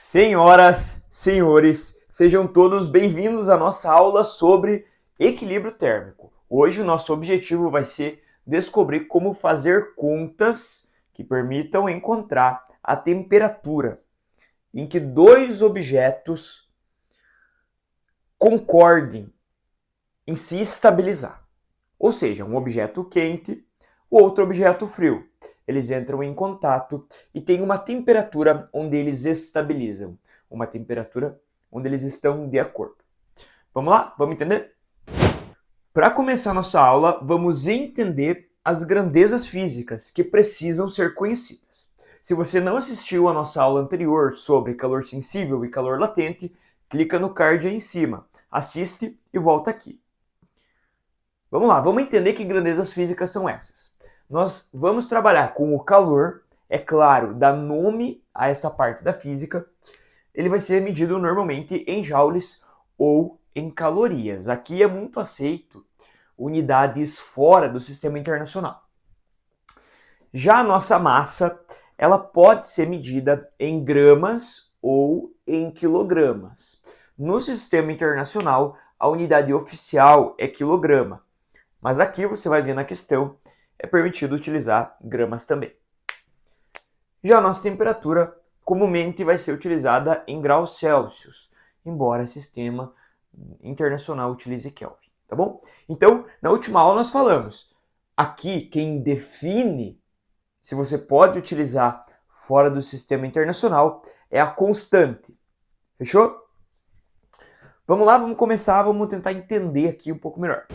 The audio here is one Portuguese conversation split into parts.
Senhoras, senhores, sejam todos bem-vindos à nossa aula sobre equilíbrio térmico. Hoje o nosso objetivo vai ser descobrir como fazer contas que permitam encontrar a temperatura em que dois objetos concordem em se estabilizar. Ou seja, um objeto quente, o outro objeto frio. Eles entram em contato e tem uma temperatura onde eles estabilizam, uma temperatura onde eles estão de acordo. Vamos lá? Vamos entender? Para começar nossa aula, vamos entender as grandezas físicas que precisam ser conhecidas. Se você não assistiu a nossa aula anterior sobre calor sensível e calor latente, clica no card aí em cima, assiste e volta aqui. Vamos lá, vamos entender que grandezas físicas são essas. Nós vamos trabalhar com o calor, é claro, dá nome a essa parte da física. Ele vai ser medido normalmente em joules ou em calorias. Aqui é muito aceito unidades fora do sistema internacional. Já a nossa massa, ela pode ser medida em gramas ou em quilogramas. No sistema internacional, a unidade oficial é quilograma. Mas aqui você vai ver na questão, é permitido utilizar gramas também. Já a nossa temperatura comumente vai ser utilizada em graus Celsius, embora o sistema internacional utilize Kelvin, tá bom? Então, na última aula nós falamos, aqui quem define se você pode utilizar fora do sistema internacional é a constante. Fechou? Vamos lá, vamos começar, vamos tentar entender aqui um pouco melhor.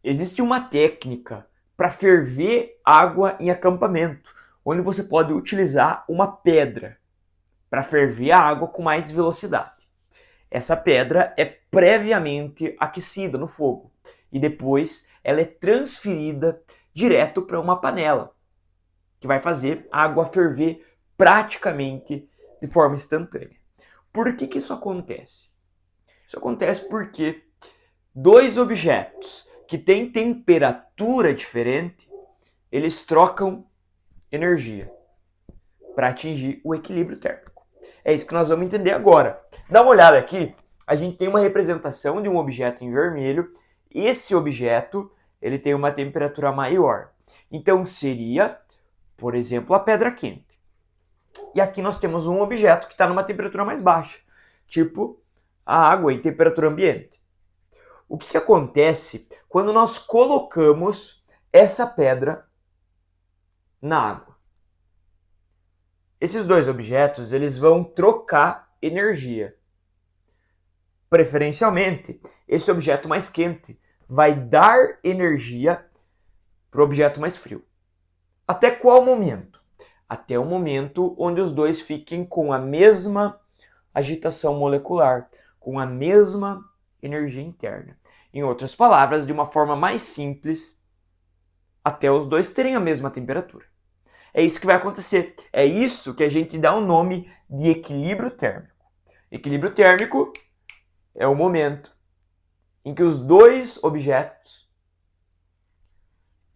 Existe uma técnica para ferver água em acampamento, onde você pode utilizar uma pedra para ferver a água com mais velocidade. Essa pedra é previamente aquecida no fogo e depois ela é transferida direto para uma panela, que vai fazer a água ferver praticamente de forma instantânea. Por que isso acontece? Isso acontece porque dois objetos que têm temperatura diferente, eles trocam energia para atingir o equilíbrio térmico. É isso que nós vamos entender agora. Dá uma olhada aqui, a gente tem uma representação de um objeto em vermelho. Esse objeto ele tem uma temperatura maior. Então seria, por exemplo, a pedra quente. E aqui nós temos um objeto que está numa temperatura mais baixa, tipo a água em temperatura ambiente. O que acontece quando nós colocamos essa pedra na água? Esses dois objetos eles vão trocar energia. Preferencialmente, esse objeto mais quente vai dar energia para o objeto mais frio. Até qual momento? Até o momento onde os dois fiquem com a mesma agitação molecular, com a mesma energia interna. Em outras palavras, de uma forma mais simples, até os dois terem a mesma temperatura. É isso que vai acontecer. É isso que a gente dá o nome de equilíbrio térmico. Equilíbrio térmico é o momento em que os dois objetos,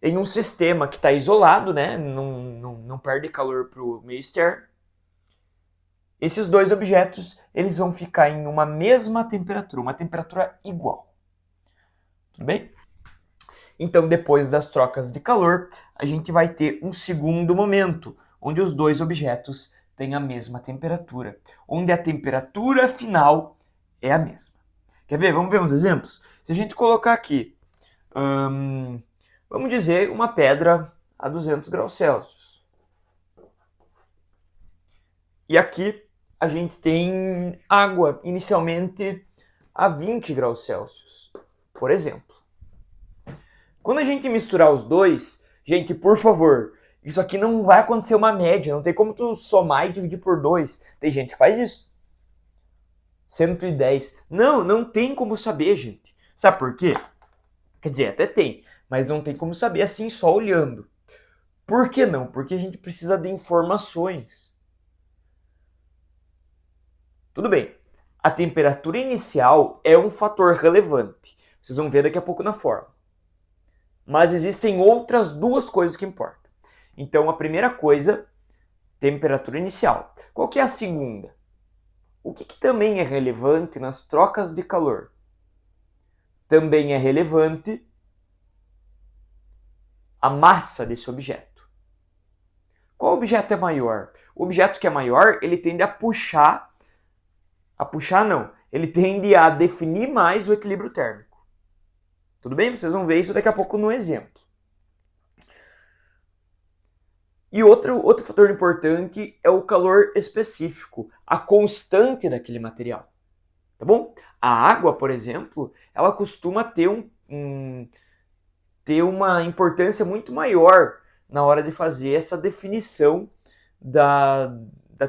em um sistema que está isolado, né, não perde calor para o meio externo, esses dois objetos eles vão ficar em uma mesma temperatura, uma temperatura igual. Tudo bem? Então, depois das trocas de calor, a gente vai ter um segundo momento, onde os dois objetos têm a mesma temperatura, onde a temperatura final é a mesma. Quer ver? Vamos ver uns exemplos? Se a gente colocar aqui, vamos dizer, uma pedra a 200 graus Celsius. E aqui a gente tem água inicialmente a 20 graus Celsius, por exemplo. Quando a gente misturar os dois, gente, por favor, isso aqui não vai acontecer uma média, não tem como tu somar e dividir por 2. Tem gente que faz isso. 110. Não tem como saber, gente. Sabe por quê? Quer dizer, até tem, mas não tem como saber assim só olhando. Por que não? Porque a gente precisa de informações. Tudo bem, a temperatura inicial é um fator relevante. Vocês vão ver daqui a pouco na fórmula. Mas existem outras duas coisas que importam. Então, a primeira coisa, temperatura inicial. Qual que é a segunda? O que também é relevante nas trocas de calor? Também é relevante a massa desse objeto. Qual objeto é maior? O objeto que é maior, ele tende a puxar não, ele tende a definir mais o equilíbrio térmico. Tudo bem? Vocês vão ver isso daqui a pouco no exemplo. E outro fator importante é o calor específico, a constante daquele material. Tá bom? A água, por exemplo, ela costuma ter ter uma importância muito maior na hora de fazer essa definição da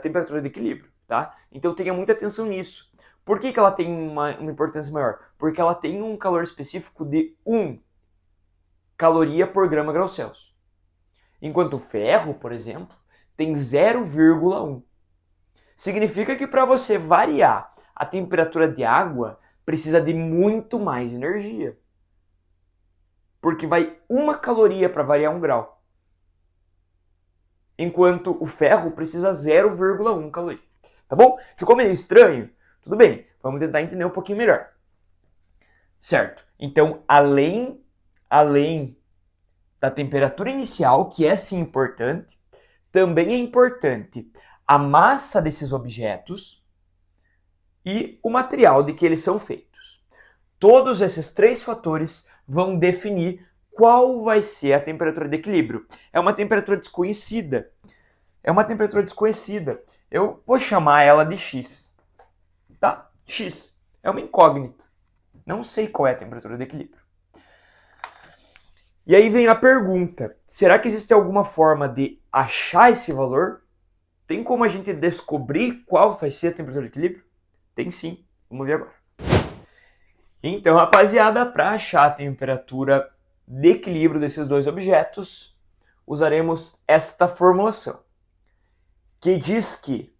temperatura de equilíbrio, tá? Então tenha muita atenção nisso. Por que ela tem uma importância maior? Porque ela tem um calor específico de 1 caloria por grama grau Celsius. Enquanto o ferro, por exemplo, tem 0,1. Significa que para você variar a temperatura de água, precisa de muito mais energia. Porque vai 1 caloria para variar 1 grau. Enquanto o ferro precisa 0,1 caloria. Tá bom? Ficou meio estranho? Tudo bem, vamos tentar entender um pouquinho melhor. Certo, então além da temperatura inicial, que é sim importante, também é importante a massa desses objetos e o material de que eles são feitos. Todos esses 3 fatores vão definir qual vai ser a temperatura de equilíbrio. É uma temperatura desconhecida. Eu vou chamar ela de X. Tá? X. É uma incógnita. Não sei qual é a temperatura de equilíbrio. E aí vem a pergunta, será que existe alguma forma de achar esse valor? Tem como a gente descobrir qual vai ser a temperatura de equilíbrio? Tem sim, vamos ver agora. Então, rapaziada, para achar a temperatura de equilíbrio desses 2 objetos, usaremos esta formulação, que diz que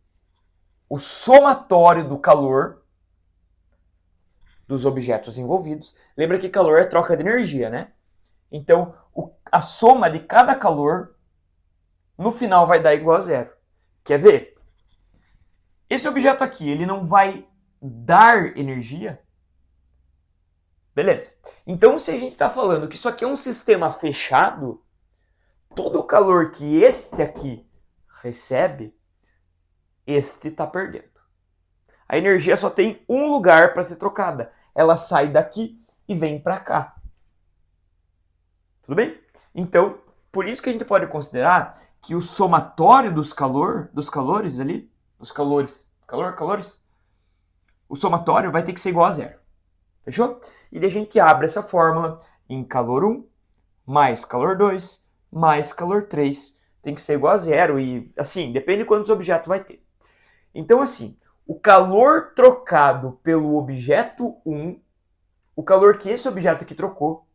o somatório do calor dos objetos envolvidos, lembra que calor é troca de energia, né? Então, a soma de cada calor, no final, vai dar igual a 0. Quer ver? Esse objeto aqui, ele não vai dar energia? Beleza. Então, se a gente está falando que isso aqui é um sistema fechado, todo o calor que este aqui recebe, este está perdendo. A energia só tem um lugar para ser trocada. Ela sai daqui e vem para cá. Tudo bem? Então, por isso que a gente pode considerar que o somatório dos calores ali, o somatório vai ter que ser igual a 0. Fechou? E daí a gente abre essa fórmula em calor 1 mais calor 2 mais calor 3 tem que ser igual a 0 e assim, depende de quantos objetos vai ter. Então assim, o calor trocado pelo objeto 1, o calor que esse objeto aqui trocou,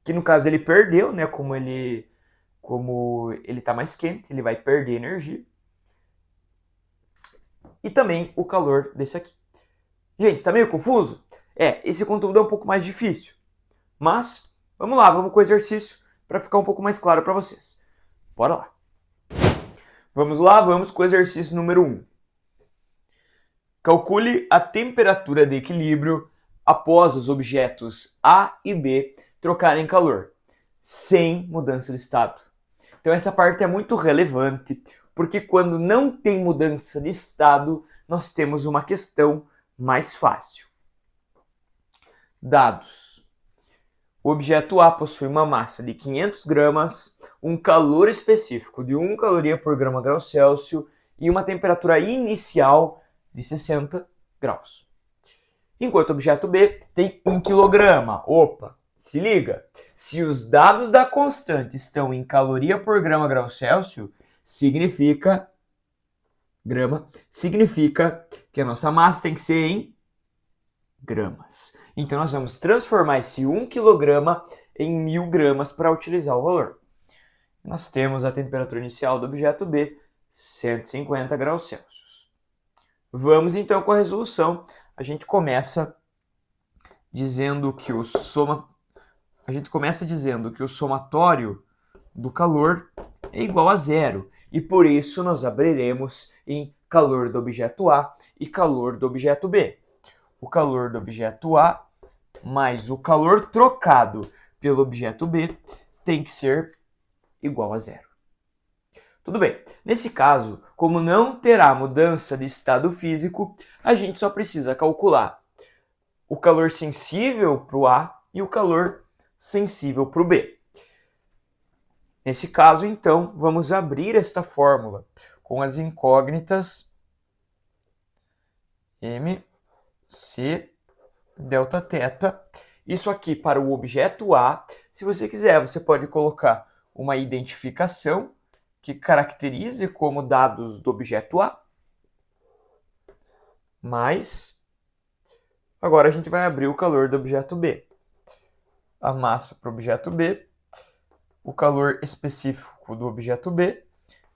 que no caso ele perdeu, né, como ele está mais quente, ele vai perder energia. E também o calor desse aqui. Gente, está meio confuso? Esse conteúdo é um pouco mais difícil. Mas, vamos lá, vamos com o exercício para ficar um pouco mais claro para vocês. Bora lá. Vamos lá, vamos com o exercício número 1. Calcule a temperatura de equilíbrio após os objetos A e B trocarem calor, sem mudança de estado. Então essa parte é muito relevante, porque quando não tem mudança de estado, nós temos uma questão mais fácil. Dados. O objeto A possui uma massa de 500 gramas, um calor específico de 1 caloria por grama grau Celsius e uma temperatura inicial de 60 graus. Enquanto o objeto B tem 1 kg. Opa, se liga! Se os dados da constante estão em caloria por grama grau Celsius, significa que a nossa massa tem que ser em gramas. Então nós vamos transformar esse 1 kg em 1000 gramas para utilizar o valor. Nós temos a temperatura inicial do objeto B, 150 graus Celsius. Vamos então com a resolução. A gente começa dizendo que o somatório do calor é igual a 0. E por isso nós abriremos em calor do objeto A e calor do objeto B. O calor do objeto A mais o calor trocado pelo objeto B tem que ser igual a zero. Tudo bem, nesse caso, como não terá mudança de estado físico, a gente só precisa calcular o calor sensível para o A e o calor sensível para o B. Nesse caso, então, vamos abrir esta fórmula com as incógnitas M, C, delta θ. Isso aqui para o objeto A. Se você quiser, você pode colocar uma identificação que caracterize como dados do objeto A. Mas, agora a gente vai abrir o calor do objeto B. A massa para o objeto B, o calor específico do objeto B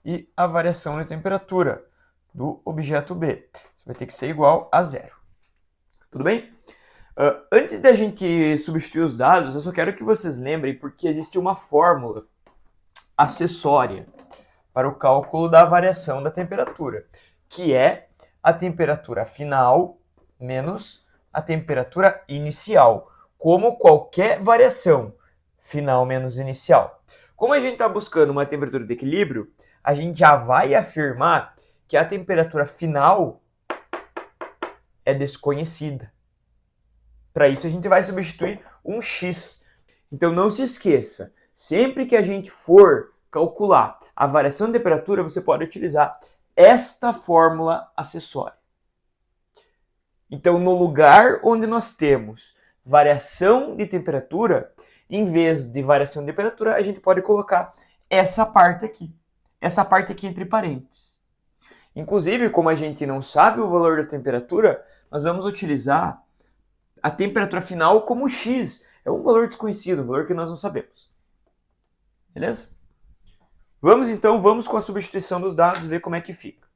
e a variação de temperatura do objeto B. Isso vai ter que ser igual a zero. Tudo bem? Antes da gente substituir os dados, eu só quero que vocês lembrem porque existe uma fórmula acessória para o cálculo da variação da temperatura, que é a temperatura final menos a temperatura inicial, como qualquer variação, final menos inicial. Como a gente está buscando uma temperatura de equilíbrio, a gente já vai afirmar que a temperatura final é desconhecida. Para isso, a gente vai substituir um x. Então, não se esqueça, sempre que a gente for calcular a variação de temperatura, você pode utilizar esta fórmula acessória. Então, no lugar onde nós temos variação de temperatura, em vez de variação de temperatura, a gente pode colocar essa parte aqui entre parênteses. Inclusive, como a gente não sabe o valor da temperatura, nós vamos utilizar a temperatura final como x. É um valor desconhecido, um valor que nós não sabemos. Beleza? Vamos com a substituição dos dados e ver como é que fica.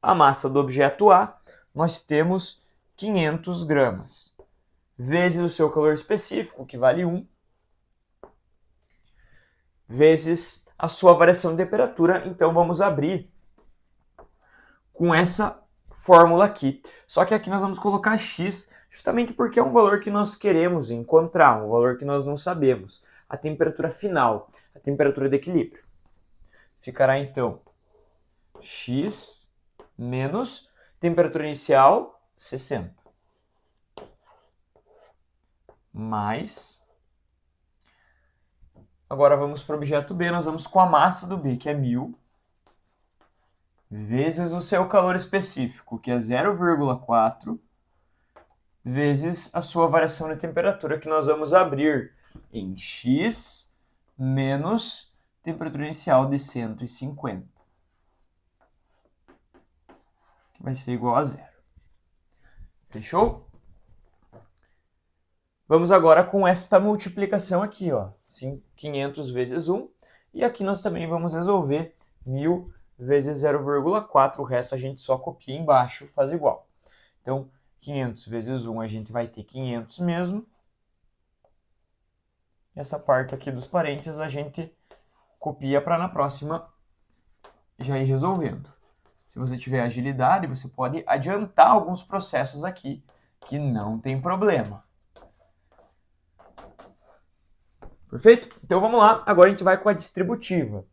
A massa do objeto A, nós temos 500 gramas, vezes o seu calor específico, que vale 1, vezes a sua variação de temperatura. Então, vamos abrir com essa fórmula aqui. Só que aqui nós vamos colocar x, justamente porque é um valor que nós queremos encontrar, um valor que nós não sabemos. A temperatura final, a temperatura de equilíbrio. Ficará então x menos temperatura inicial, 60. Mais. Agora vamos para o objeto B, nós vamos com a massa do B, que é 1000, vezes o seu calor específico, que é 0,4, vezes a sua variação de temperatura, que nós vamos abrir em x menos temperatura inicial de 150, que vai ser igual a zero. Fechou? Vamos agora com esta multiplicação aqui, ó, 500 vezes 1, e aqui nós também vamos resolver 1000 vezes 0,4, o resto a gente só copia embaixo, faz igual. Então, 500 vezes 1 a gente vai ter 500 mesmo. Essa parte aqui dos parênteses a gente copia para na próxima já ir resolvendo. Se você tiver agilidade, você pode adiantar alguns processos aqui, que não tem problema. Perfeito? Então vamos lá, agora a gente vai com a distributiva.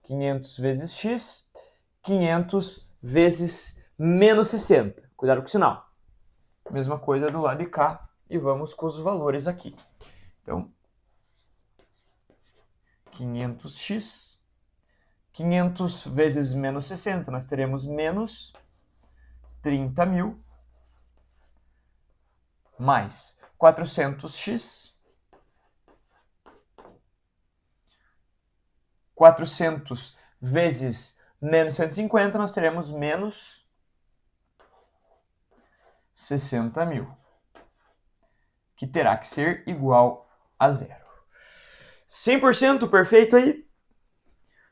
500 vezes x, 500 vezes menos 60. Cuidado com o sinal. Mesma coisa do lado de cá, e vamos com os valores aqui. Então, 500x, 500 vezes menos 60, nós teremos menos 30.000, mais 400x, 400 vezes menos 150, nós teremos menos 60.000, que terá que ser igual a zero. 100% perfeito aí?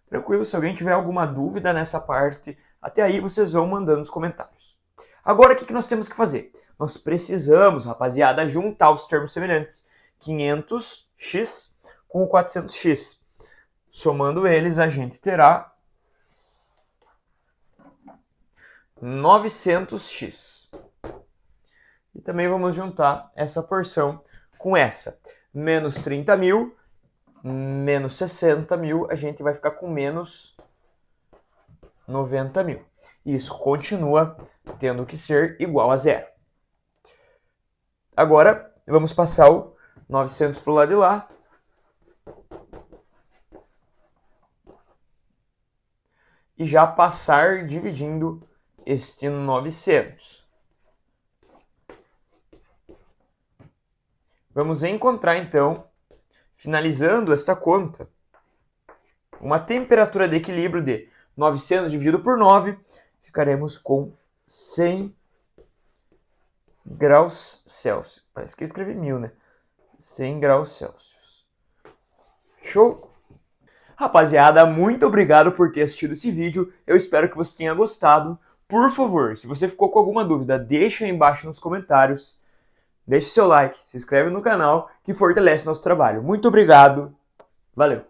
Tranquilo, se alguém tiver alguma dúvida nessa parte, até aí vocês vão mandando nos comentários. Agora, o que nós temos que fazer? Nós precisamos, rapaziada, juntar os termos semelhantes. 500x com o 400x. Somando eles, a gente terá 900x. E também vamos juntar essa porção com essa. Menos 30.000, menos 60.000, a gente vai ficar com menos 90.000. Isso continua tendo que ser igual a zero. Agora, vamos passar o 900 para o lado de lá. E já passar dividindo este 900. Vamos encontrar, então, finalizando esta conta, uma temperatura de equilíbrio de 900 dividido por 9, ficaremos com 100 graus Celsius. Parece que eu escrevi 1000, né? 100 graus Celsius. Show? Rapaziada, muito obrigado por ter assistido esse vídeo. Eu espero que você tenha gostado. Por favor, se você ficou com alguma dúvida, deixa aí embaixo nos comentários. Deixe seu like, se inscreve no canal, que fortalece nosso trabalho. Muito obrigado. Valeu!